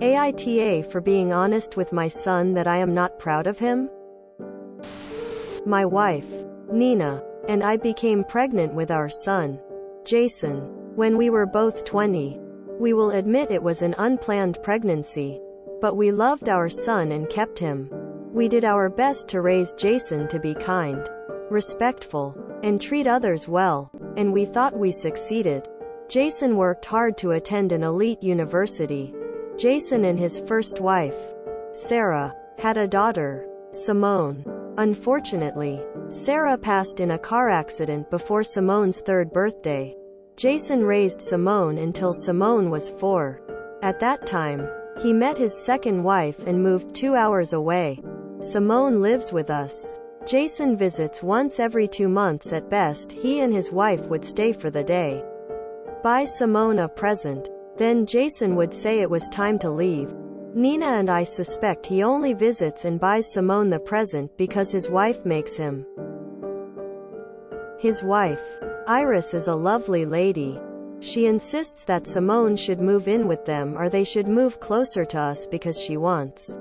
AITA for being honest with my son that I am not proud of him? My wife, Nina, and I became pregnant with our son, Jason, when we were both 20. We will admit it was an unplanned pregnancy, but we loved our son and kept him. We did our best to raise Jason to be kind, respectful, and treat others well, and we thought we succeeded. Jason worked hard to attend an elite university. Jason and his first wife, Sarah, had a daughter, Simone. Unfortunately, Sarah passed in a car accident before Simone's 3rd birthday. Jason raised Simone until Simone was 4. At that time, he met his second wife and moved 2 hours away. Simone lives with us. Jason visits once every 2 months at best. He and his wife would stay for the day. Buy Simone a present. Then Jason would say it was time to leave. Nina and I suspect he only visits and buys Simone the present because his wife makes him. His wife, Iris, is a lovely lady. She insists that Simone should move in with them or they should move closer to us because she wants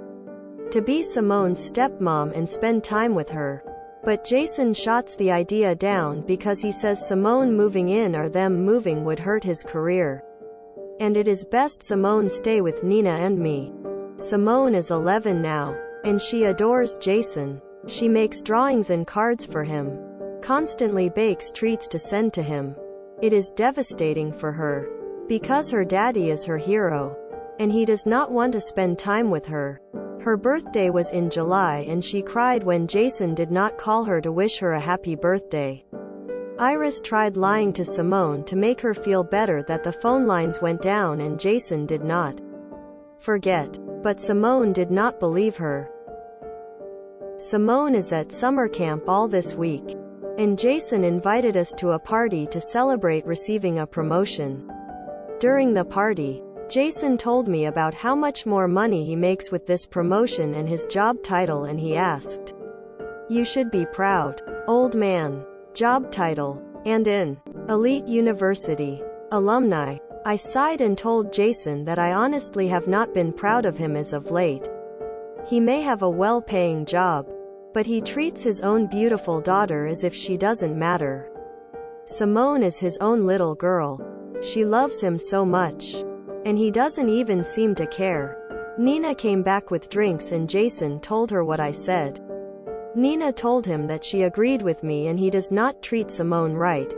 to be Simone's stepmom and spend time with her. But Jason shuts the idea down because he says Simone moving in or them moving would hurt his career. And it is best Simone stay with Nina and me. Simone is 11 now, and she adores Jason. She makes drawings and cards for him, constantly bakes treats to send to him. It is devastating for her, because her daddy is her hero, and he does not want to spend time with her. Her birthday was in July and she cried when Jason did not call her to wish her a happy birthday. Iris tried lying to Simone to make her feel better that the phone lines went down and Jason did not forget. But Simone did not believe her. Simone is at summer camp all this week, and Jason invited us to a party to celebrate receiving a promotion. During the party, Jason told me about how much more money he makes with this promotion and his job title, and he asked, "You should be proud, old man. Job title, and in elite university. Alumni." I sighed and told Jason that I honestly have not been proud of him as of late. He may have a well-paying job, but he treats his own beautiful daughter as if she doesn't matter. Simone is his own little girl. She loves him so much. And he doesn't even seem to care. Nina came back with drinks and Jason told her what I said. Nina told him that she agreed with me and he does not treat Simone right.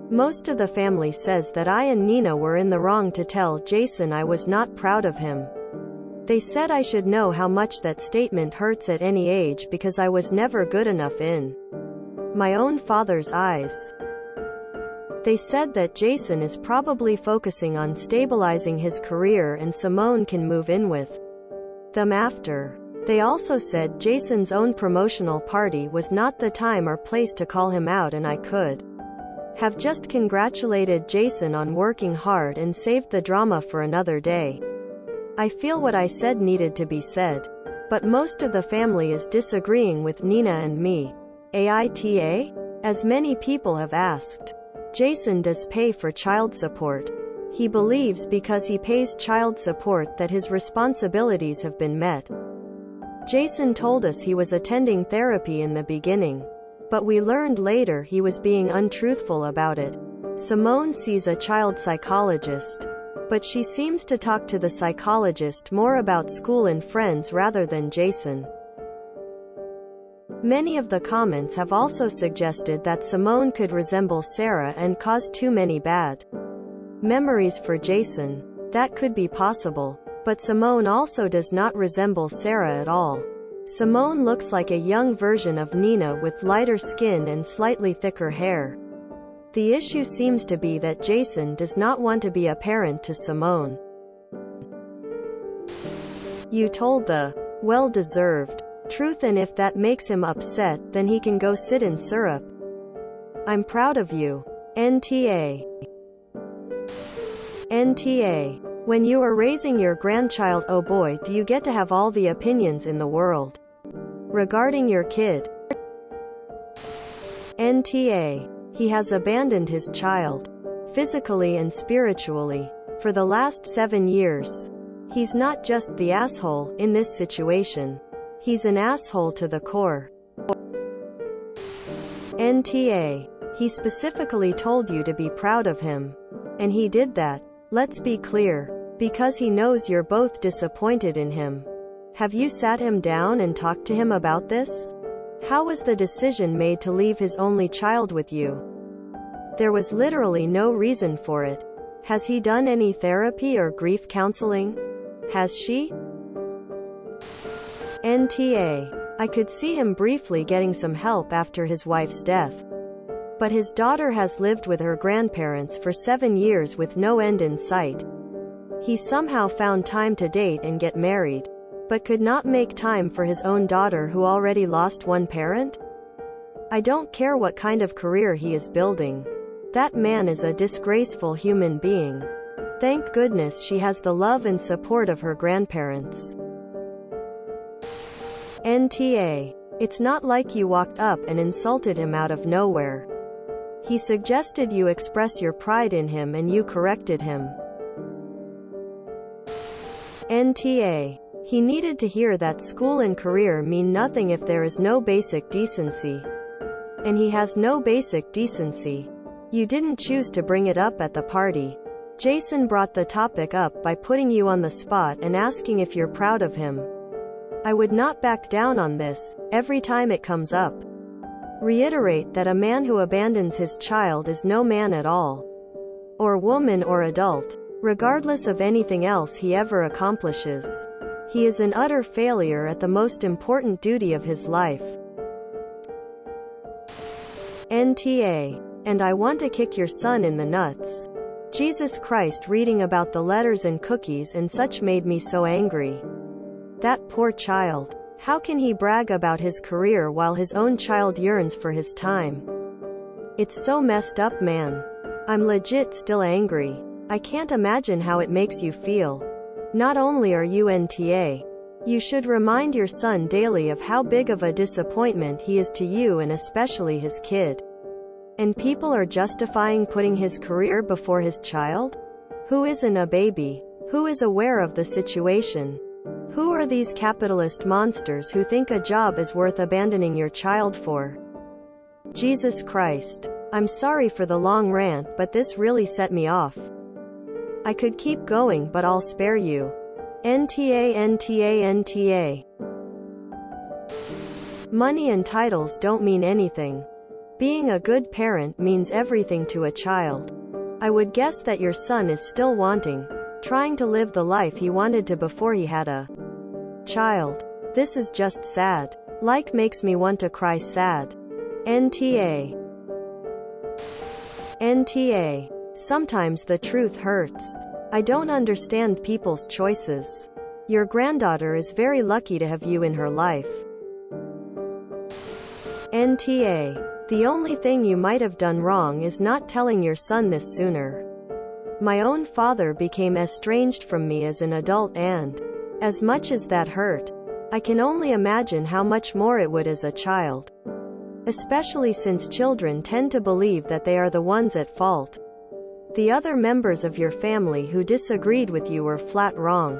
Most of the family says that I and Nina were in the wrong to tell Jason I was not proud of him. They said I should know how much that statement hurts at any age because I was never good enough in my own father's eyes. They said that Jason is probably focusing on stabilizing his career and Simone can move in with them after. They also said Jason's own promotional party was not the time or place to call him out and I could have just congratulated Jason on working hard and saved the drama for another day. I feel what I said needed to be said. But most of the family is disagreeing with Nina and me. AITA? As many people have asked. Jason does pay for child support. He believes because he pays child support that his responsibilities have been met. Jason told us he was attending therapy in the beginning, but we learned later he was being untruthful about it. Simone sees a child psychologist, but she seems to talk to the psychologist more about school and friends rather than Jason. Many of the comments have also suggested that Simone could resemble Sarah and cause too many bad memories for Jason. That could be possible, but Simone also does not resemble Sarah at all. Simone looks like a young version of Nina with lighter skin and slightly thicker hair. The issue seems to be that Jason does not want to be a parent to Simone. You told the well-deserved truth, and if that makes him upset, then he can go sit in syrup. I'm proud of you. NTA. NTA. When you are raising your grandchild, oh boy, do you get to have all the opinions in the world regarding your kid. NTA. He has abandoned his child, physically and spiritually, for the last 7 years. He's not just the asshole in this situation. He's an asshole to the core. NTA. He specifically told you to be proud of him. And he did that, let's be clear, because he knows you're both disappointed in him. Have you sat him down and talked to him about this? How was the decision made to leave his only child with you? There was literally no reason for it. Has he done any therapy or grief counseling? Has she? NTA. I could see him briefly getting some help after his wife's death. But his daughter has lived with her grandparents for 7 years with no end in sight. He somehow found time to date and get married, but could not make time for his own daughter who already lost one parent? I don't care what kind of career he is building. That man is a disgraceful human being. Thank goodness she has the love and support of her grandparents. NTA. It's not like you walked up and insulted him out of nowhere. He suggested you express your pride in him and you corrected him. NTA. He needed to hear that school and career mean nothing if there is no basic decency. And he has no basic decency. You didn't choose to bring it up at the party. Jason brought the topic up by putting you on the spot and asking if you're proud of him. I would not back down on this, every time it comes up. Reiterate that a man who abandons his child is no man at all. Or woman or adult. Regardless of anything else he ever accomplishes. He is an utter failure at the most important duty of his life. NTA. And I want to kick your son in the nuts. Jesus Christ, reading about the letters and cookies and such made me so angry. That poor child. How can he brag about his career while his own child yearns for his time? It's so messed up, man. I'm legit still angry. I can't imagine how it makes you feel. Not only are you NTA, you should remind your son daily of how big of a disappointment he is to you and especially his kid. And people are justifying putting his career before his child? Who isn't a baby? Who is aware of the situation? Who are these capitalist monsters who think a job is worth abandoning your child for? Jesus Christ. I'm sorry for the long rant, but this really set me off. I could keep going, but I'll spare you. NTA, NTA, NTA. Money and titles don't mean anything. Being a good parent means everything to a child. I would guess that your son is still trying to live the life he wanted to before he had a child. This is just sad. Like makes me want to cry sad. NTA. NTA. Sometimes the truth hurts. I don't understand people's choices. Your granddaughter is very lucky to have you in her life. NTA. The only thing you might have done wrong is not telling your son this sooner. My own father became estranged from me as an adult, and as much as that hurt, I can only imagine how much more it would as a child. Especially since children tend to believe that they are the ones at fault. The other members of your family who disagreed with you were flat wrong.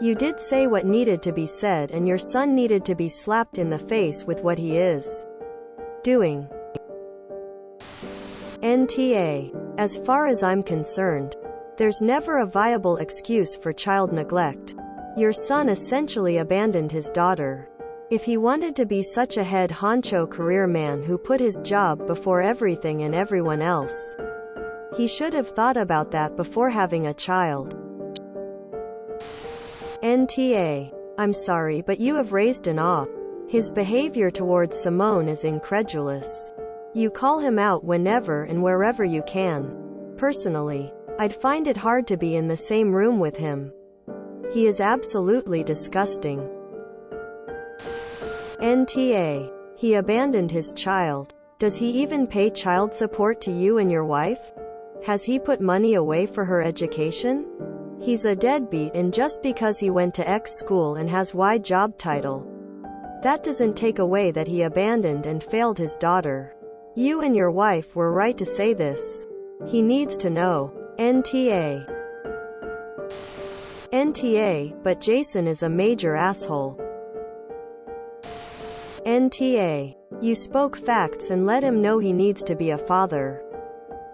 You did say what needed to be said, and your son needed to be slapped in the face with what he is doing. NTA. As far as I'm concerned, there's never a viable excuse for child neglect. Your son essentially abandoned his daughter. If he wanted to be such a head honcho career man who put his job before everything and everyone else, he should have thought about that before having a child. NTA. I'm sorry, but you have raised an awe. His behavior towards Simone is incredulous. You call him out whenever and wherever you can. Personally, I'd find it hard to be in the same room with him. He is absolutely disgusting. NTA. He abandoned his child. Does he even pay child support to you and your wife? Has he put money away for her education? He's a deadbeat, and just because he went to X school and has Y job title, that doesn't take away that he abandoned and failed his daughter. You and your wife were right to say this. He needs to know. NTA. NTA, but Jason is a major asshole. NTA. You spoke facts and let him know he needs to be a father.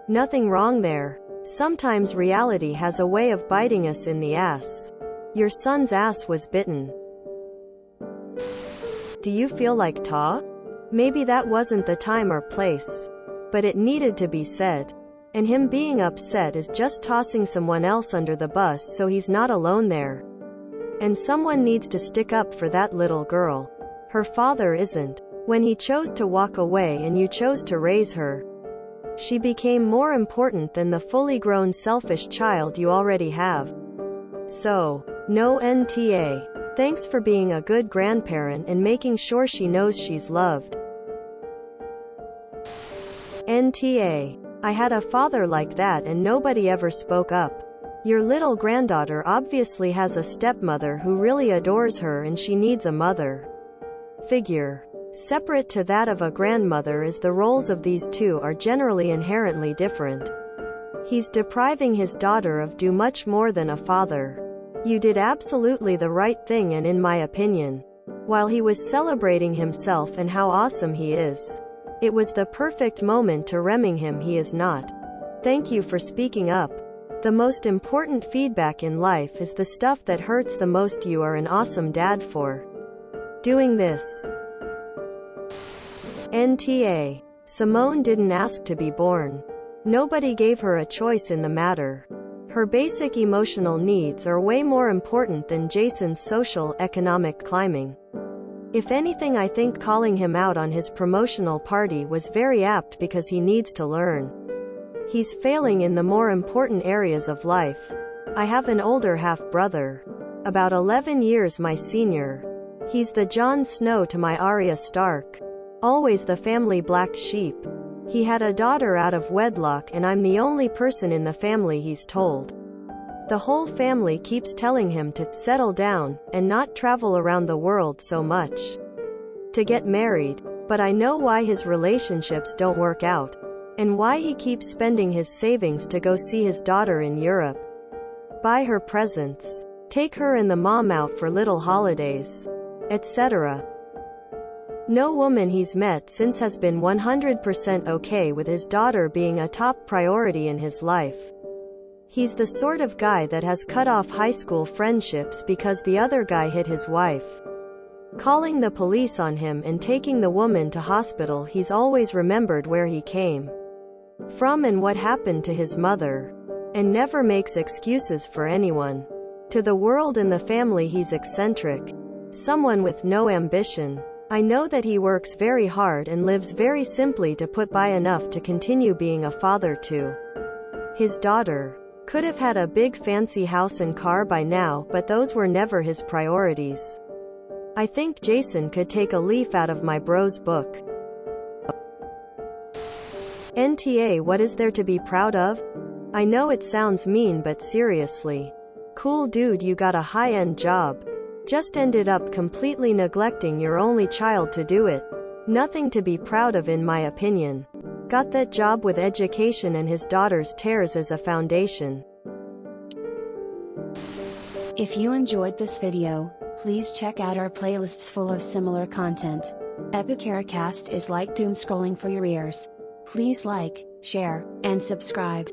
Nothing wrong there. Sometimes reality has a way of biting us in the ass. Your son's ass was bitten. Do you feel like ta? Maybe that wasn't the time or place. But it needed to be said. And him being upset is just tossing someone else under the bus so he's not alone there. And someone needs to stick up for that little girl. Her father isn't. When he chose to walk away and you chose to raise her, she became more important than the fully grown selfish child you already have. So, no NTA. Thanks for being a good grandparent and making sure she knows she's loved. NTA. I had a father like that and nobody ever spoke up. Your little granddaughter obviously has a stepmother who really adores her and she needs a mother figure. Separate to that of a grandmother is the roles of these two are generally inherently different. He's depriving his daughter of do much more than a father. You did absolutely the right thing and in my opinion, while he was celebrating himself and how awesome he is, it was the perfect moment to remming him he is not. Thank you for speaking up. The most important feedback in life is the stuff that hurts the most. You are an awesome dad for doing this. NTA. Simone didn't ask to be born. Nobody gave her a choice in the matter. Her basic emotional needs are way more important than Jason's social, economic climbing. If anything, I think calling him out on his promotional party was very apt because he needs to learn. He's failing in the more important areas of life. I have an older half-brother. About 11 years my senior. He's the Jon Snow to my Arya Stark. Always the family black sheep. He had a daughter out of wedlock and I'm the only person in the family he's told. The whole family keeps telling him to settle down and not travel around the world so much. To get married. But I know why his relationships don't work out. And why he keeps spending his savings to go see his daughter in Europe. Buy her presents. Take her and the mom out for little holidays. Etc. No woman he's met since has been 100% okay with his daughter being a top priority in his life. He's the sort of guy that has cut off high school friendships because the other guy hit his wife. Calling the police on him and taking the woman to hospital. He's always remembered where he came from and what happened to his mother. And never makes excuses for anyone. To the world and the family he's eccentric. Someone with no ambition. I know that he works very hard and lives very simply to put by enough to continue being a father to his daughter. Could have had a big fancy house and car by now, but those were never his priorities. I think Jason could take a leaf out of my bro's book. NTA. What is there to be proud of? I know it sounds mean, but seriously. Cool dude, you got a high-end job. Just ended up completely neglecting your only child to do it. Nothing to be proud of in my opinion. Got that job with education and his daughter's tears as a foundation. If you enjoyed this video, please check out our playlists full of similar content. AmITheAsshole is like doom scrolling for your ears. Please like, share, and subscribe.